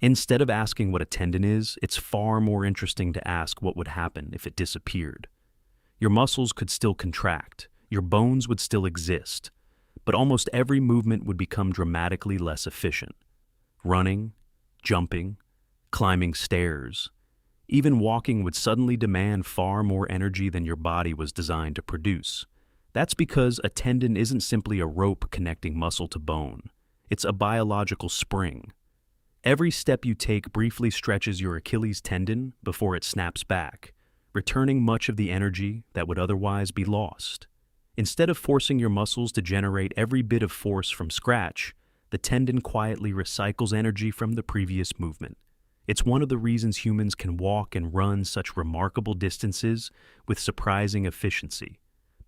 Instead of asking what a tendon is, it's far more interesting to ask what would happen if it disappeared. Your muscles could still contract, your bones would still exist, but almost every movement would become dramatically less efficient. Running, jumping, climbing stairs, even walking would suddenly demand far more energy than your body was designed to produce. That's because a tendon isn't simply a rope connecting muscle to bone. It's a biological spring. Every step you take briefly stretches your Achilles tendon before it snaps back, returning much of the energy that would otherwise be lost. Instead of forcing your muscles to generate every bit of force from scratch, the tendon quietly recycles energy from the previous movement. It's one of the reasons humans can walk and run such remarkable distances with surprising efficiency.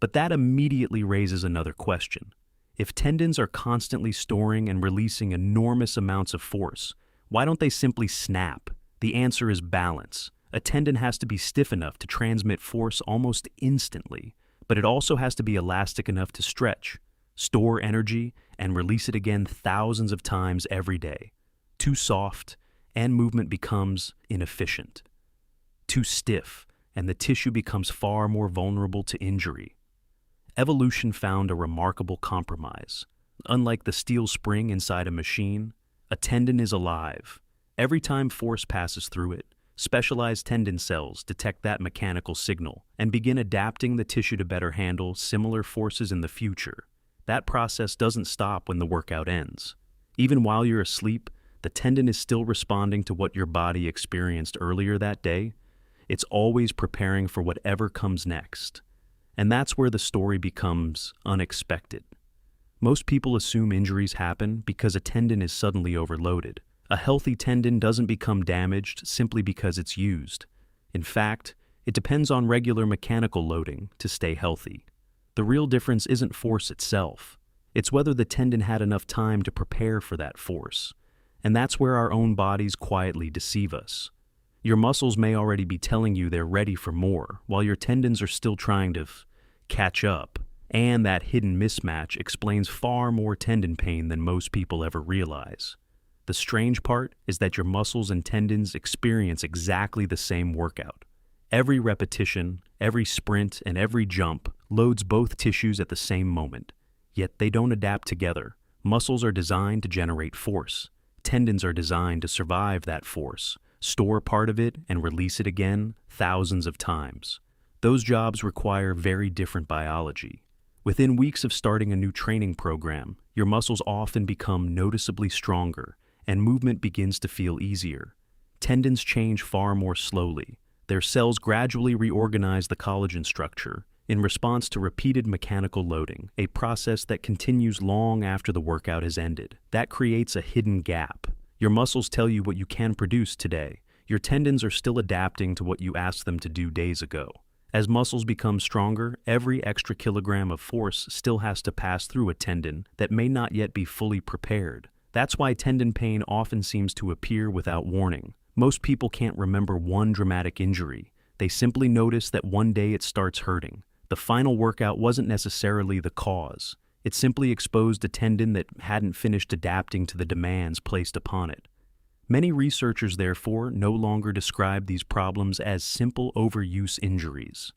But that immediately raises another question. If tendons are constantly storing and releasing enormous amounts of force, why don't they simply snap? The answer is balance. A tendon has to be stiff enough to transmit force almost instantly, but it also has to be elastic enough to stretch, store energy, and release it again thousands of times every day. Too soft, and movement becomes inefficient. Too stiff, and the tissue becomes far more vulnerable to injury. Evolution found a remarkable compromise. Unlike the steel spring inside a machine, a tendon is alive. Every time force passes through it, specialized tendon cells detect that mechanical signal and begin adapting the tissue to better handle similar forces in the future. That process doesn't stop when the workout ends. Even while you're asleep, the tendon is still responding to what your body experienced earlier that day. It's always preparing for whatever comes next. And that's where the story becomes unexpected. Most people assume injuries happen because a tendon is suddenly overloaded. A healthy tendon doesn't become damaged simply because it's used. In fact, it depends on regular mechanical loading to stay healthy. The real difference isn't force itself. It's whether the tendon had enough time to prepare for that force. And that's where our own bodies quietly deceive us. Your muscles may already be telling you they're ready for more, while your tendons are still trying to catch up. And that hidden mismatch explains far more tendon pain than most people ever realize. The strange part is that your muscles and tendons experience exactly the same workout. Every repetition, every sprint, and every jump loads both tissues at the same moment. Yet they don't adapt together. Muscles are designed to generate force. Tendons are designed to survive that force, store part of it, and release it again thousands of times. Those jobs require very different biology. Within weeks of starting a new training program, your muscles often become noticeably stronger, and movement begins to feel easier. Tendons change far more slowly. Their cells gradually reorganize the collagen structure in response to repeated mechanical loading, a process that continues long after the workout has ended. That creates a hidden gap. Your muscles tell you what you can produce today. Your tendons are still adapting to what you asked them to do days ago. As muscles become stronger, every extra kilogram of force still has to pass through a tendon that may not yet be fully prepared. That's why tendon pain often seems to appear without warning. Most people can't remember one dramatic injury. They simply notice that one day it starts hurting. The final workout wasn't necessarily the cause. It simply exposed a tendon that hadn't finished adapting to the demands placed upon it. Many researchers, therefore, no longer describe these problems as simple overuse injuries.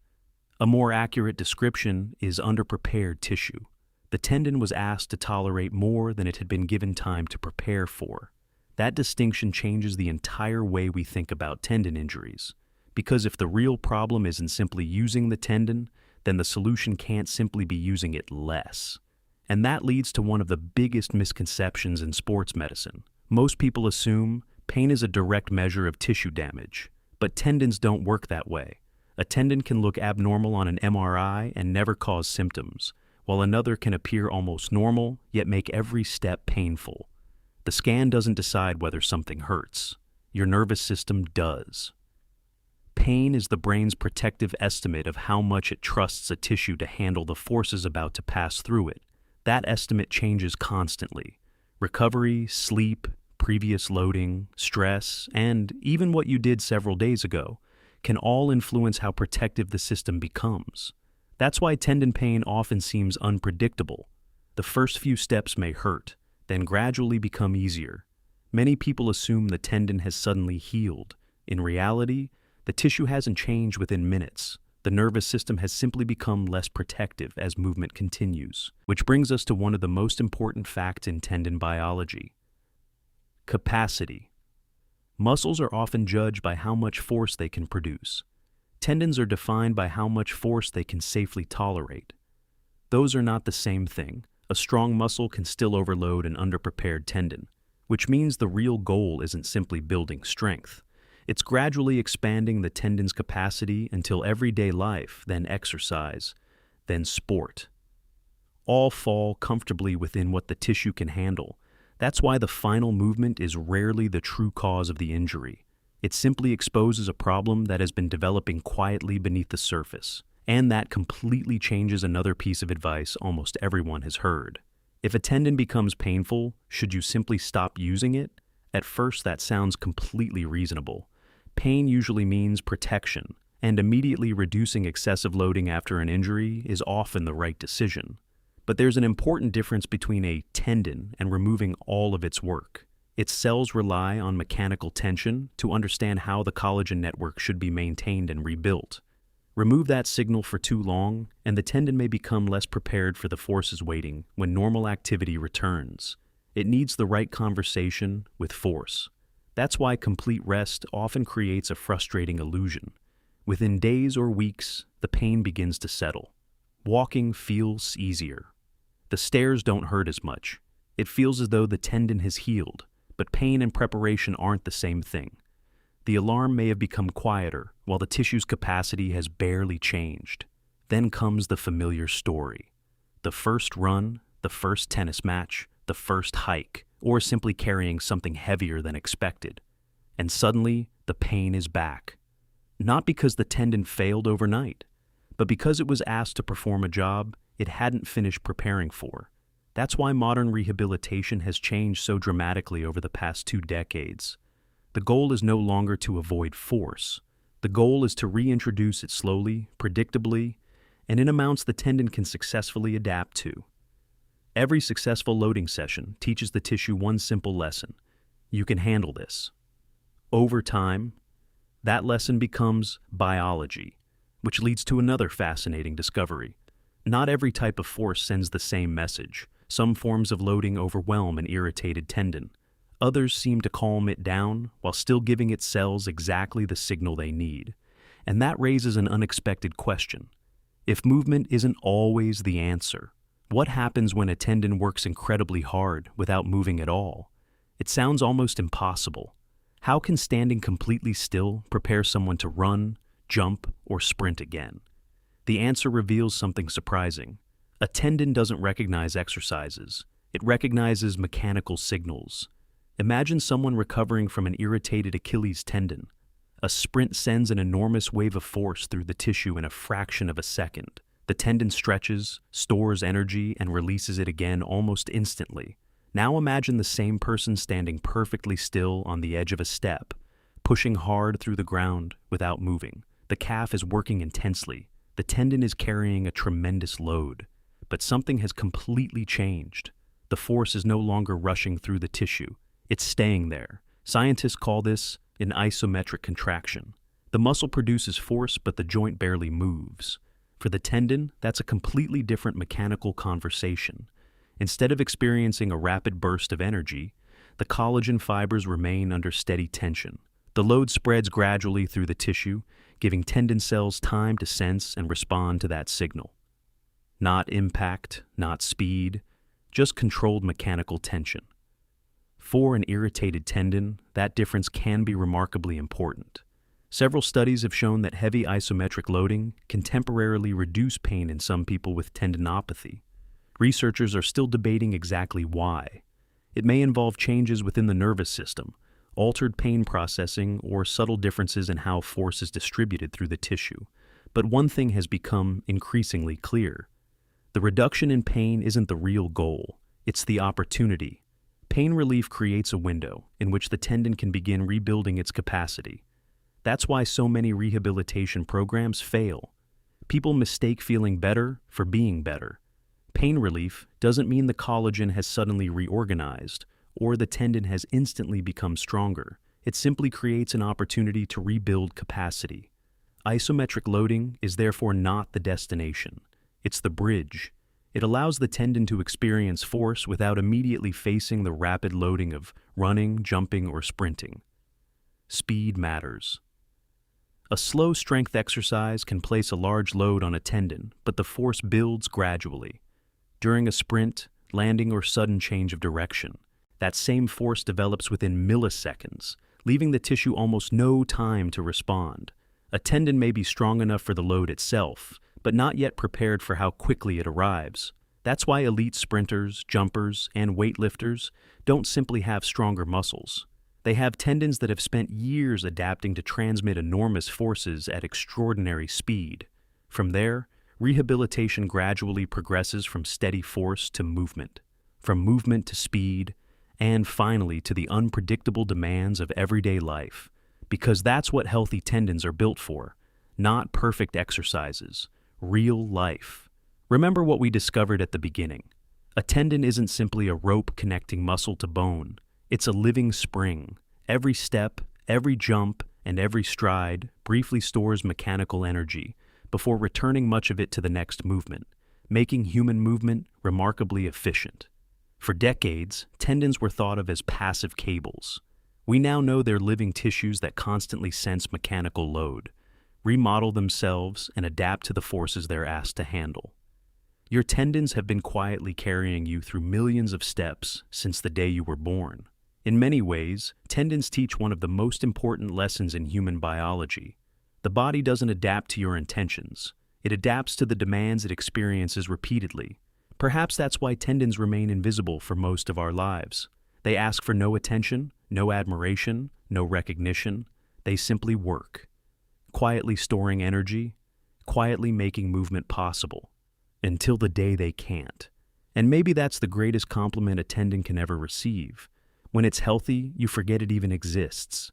A more accurate description is underprepared tissue. The tendon was asked to tolerate more than it had been given time to prepare for. That distinction changes the entire way we think about tendon injuries. Because if the real problem isn't simply using the tendon, then the solution can't simply be using it less. And that leads to one of the biggest misconceptions in sports medicine. Most people assume pain is a direct measure of tissue damage, but tendons don't work that way. A tendon can look abnormal on an MRI and never cause symptoms, while another can appear almost normal, yet make every step painful. The scan doesn't decide whether something hurts. Your nervous system does. Pain is the brain's protective estimate of how much it trusts a tissue to handle the forces about to pass through it. That estimate changes constantly. Recovery, sleep, previous loading, stress, and even what you did several days ago can all influence how protective the system becomes. That's why tendon pain often seems unpredictable. The first few steps may hurt, then gradually become easier. Many people assume the tendon has suddenly healed. In reality, the tissue hasn't changed within minutes. The nervous system has simply become less protective as movement continues, which brings us to one of the most important facts in tendon biology: capacity. Muscles are often judged by how much force they can produce. Tendons are defined by how much force they can safely tolerate. Those are not the same thing. A strong muscle can still overload an underprepared tendon, which means the real goal isn't simply building strength. It's gradually expanding the tendon's capacity until everyday life, then exercise, then sport, all fall comfortably within what the tissue can handle. That's why the final movement is rarely the true cause of the injury. It simply exposes a problem that has been developing quietly beneath the surface. And that completely changes another piece of advice almost everyone has heard. If a tendon becomes painful, should you simply stop using it? At first, that sounds completely reasonable. Pain usually means protection, and immediately reducing excessive loading after an injury is often the right decision. But there's an important difference between a tendon and removing all of its work. Its cells rely on mechanical tension to understand how the collagen network should be maintained and rebuilt. Remove that signal for too long, and the tendon may become less prepared for the forces waiting when normal activity returns. It needs the right conversation with force. That's why complete rest often creates a frustrating illusion. Within days or weeks, the pain begins to settle. Walking feels easier. The stairs don't hurt as much. It feels as though the tendon has healed, but pain and preparation aren't the same thing. The alarm may have become quieter, while the tissue's capacity has barely changed. Then comes the familiar story. The first run, the first tennis match, the first hike, or simply carrying something heavier than expected. And suddenly, the pain is back. Not because the tendon failed overnight, but because it was asked to perform a job it hadn't finished preparing for. That's why modern rehabilitation has changed so dramatically over the past 2 decades. The goal is no longer to avoid force. The goal is to reintroduce it slowly, predictably, and in amounts the tendon can successfully adapt to. Every successful loading session teaches the tissue one simple lesson: you can handle this. Over time, that lesson becomes biology, which leads to another fascinating discovery. Not every type of force sends the same message. Some forms of loading overwhelm an irritated tendon. Others seem to calm it down while still giving its cells exactly the signal they need. And that raises an unexpected question. If movement isn't always the answer, what happens when a tendon works incredibly hard without moving at all? It sounds almost impossible. How can standing completely still prepare someone to run, jump, or sprint again? The answer reveals something surprising. A tendon doesn't recognize exercises. It recognizes mechanical signals. Imagine someone recovering from an irritated Achilles tendon. A sprint sends an enormous wave of force through the tissue in a fraction of a second. The tendon stretches, stores energy, and releases it again almost instantly. Now imagine the same person standing perfectly still on the edge of a step, pushing hard through the ground without moving. The calf is working intensely. The tendon is carrying a tremendous load. But something has completely changed. The force is no longer rushing through the tissue. It's staying there. Scientists call this an isometric contraction. The muscle produces force, but the joint barely moves. For the tendon, that's a completely different mechanical conversation. Instead of experiencing a rapid burst of energy, the collagen fibers remain under steady tension. The load spreads gradually through the tissue, giving tendon cells time to sense and respond to that signal. Not impact, not speed, just controlled mechanical tension. For an irritated tendon, that difference can be remarkably important. Several studies have shown that heavy isometric loading can temporarily reduce pain in some people with tendinopathy. Researchers are still debating exactly why. It may involve changes within the nervous system, altered pain processing, or subtle differences in how force is distributed through the tissue. But one thing has become increasingly clear. The reduction in pain isn't the real goal, it's the opportunity. Pain relief creates a window in which the tendon can begin rebuilding its capacity. That's why so many rehabilitation programs fail. People mistake feeling better for being better. Pain relief doesn't mean the collagen has suddenly reorganized or the tendon has instantly become stronger. It simply creates an opportunity to rebuild capacity. Isometric loading is therefore not the destination. It's the bridge. It allows the tendon to experience force without immediately facing the rapid loading of running, jumping, or sprinting. Speed matters. A slow strength exercise can place a large load on a tendon, but the force builds gradually. During a sprint, landing, or sudden change of direction, that same force develops within milliseconds, leaving the tissue almost no time to respond. A tendon may be strong enough for the load itself, but not yet prepared for how quickly it arrives. That's why elite sprinters, jumpers, and weightlifters don't simply have stronger muscles. They have tendons that have spent years adapting to transmit enormous forces at extraordinary speed. From there, rehabilitation gradually progresses from steady force to movement, from movement to speed, and finally to the unpredictable demands of everyday life, because that's what healthy tendons are built for, not perfect exercises, real life. Remember what we discovered at the beginning. A tendon isn't simply a rope connecting muscle to bone. It's a living spring. Every step, every jump, and every stride briefly stores mechanical energy before returning much of it to the next movement, making human movement remarkably efficient. For decades, tendons were thought of as passive cables. We now know they're living tissues that constantly sense mechanical load, remodel themselves, and adapt to the forces they're asked to handle. Your tendons have been quietly carrying you through millions of steps since the day you were born. In many ways, tendons teach one of the most important lessons in human biology. The body doesn't adapt to your intentions. It adapts to the demands it experiences repeatedly. Perhaps that's why tendons remain invisible for most of our lives. They ask for no attention, no admiration, no recognition. They simply work, quietly storing energy, quietly making movement possible, until the day they can't. And maybe that's the greatest compliment a tendon can ever receive. When it's healthy, you forget it even exists.